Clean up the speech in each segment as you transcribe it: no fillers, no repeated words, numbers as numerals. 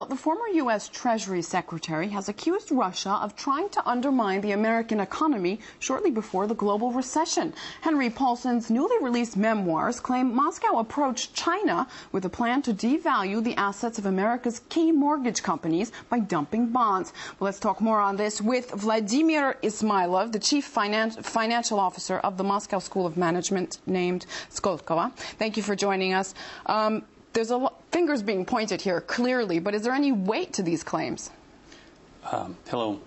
The former U.S. Treasury Secretary has accused Russia of trying to undermine the American economy shortly before the global recession. Henry Paulson's newly released memoirs claim Moscow approached China with a plan to devalue the assets of America's key mortgage companies by dumping bonds. Well, let's talk more on this with Vladimir Ismailov, the chief financial officer of the School of Management named Skolkovo. Thank you for joining us. There's fingers being pointed here, clearly, but is there any weight to these claims? Hello.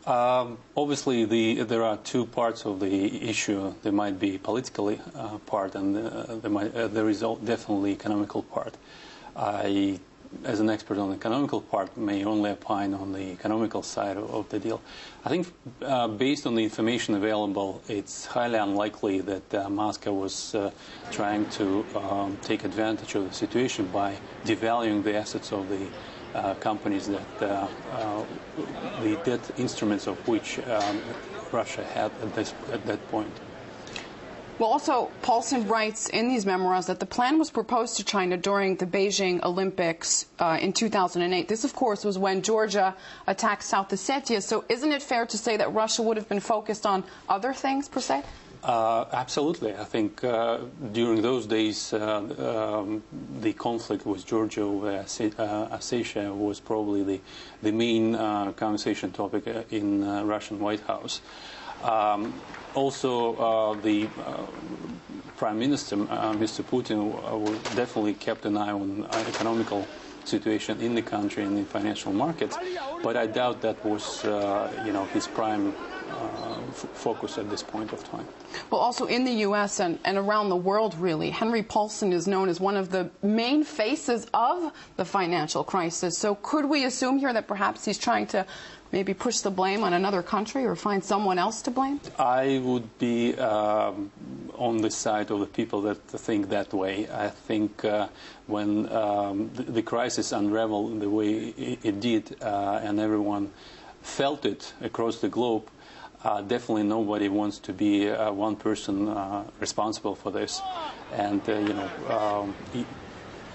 Obviously, there are two parts of the issue. There might be political part, and there is definitely economical part. I, as an expert on the economical part, may only opine on the economical side of the deal. I think, based on the information available, it's highly unlikely that Moscow was trying to take advantage of the situation by devaluing the assets of the companies that the debt instruments of which Russia had at that point. Well, also, Paulson writes in these memoirs that the plan was proposed to China during the Beijing Olympics in 2008. This, of course, was when Georgia attacked South Ossetia. So isn't it fair to say that Russia would have been focused on other things, per se? Absolutely. I think during those days, the conflict with Georgia over Ossetia was probably the main conversation topic in Russian White House. Also, the Prime Minister, Mr. Putin, definitely kept an eye on economical situation in the country and in financial markets, but I doubt that was, his prime focus at this point of time. Well, also in the U.S. and around the world, really, Henry Paulson is known as one of the main faces of the financial crisis. So could we assume here that perhaps he's trying to maybe push the blame on another country or find someone else to blame? I would be on the side of the people that think that way. I think when the crisis unraveled the way it did and everyone felt it across the globe, definitely nobody wants to be one person responsible for this. And,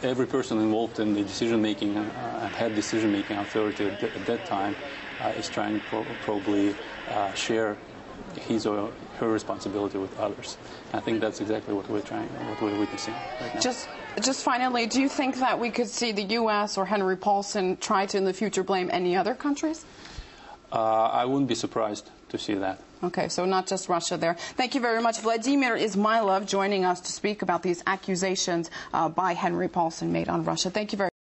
every person involved in the decision-making and had decision-making authority at that time is trying to probably share his or her responsibility with others. I think that's exactly what we're witnessing right now. Just finally, do you think that we could see the U.S. or Henry Paulson try to in the future blame any other countries? I wouldn't be surprised to see that. Okay, so not just Russia there. Thank you very much. Vladimir Ismailov joining us to speak about these accusations by Henry Paulson made on Russia. Thank you very much.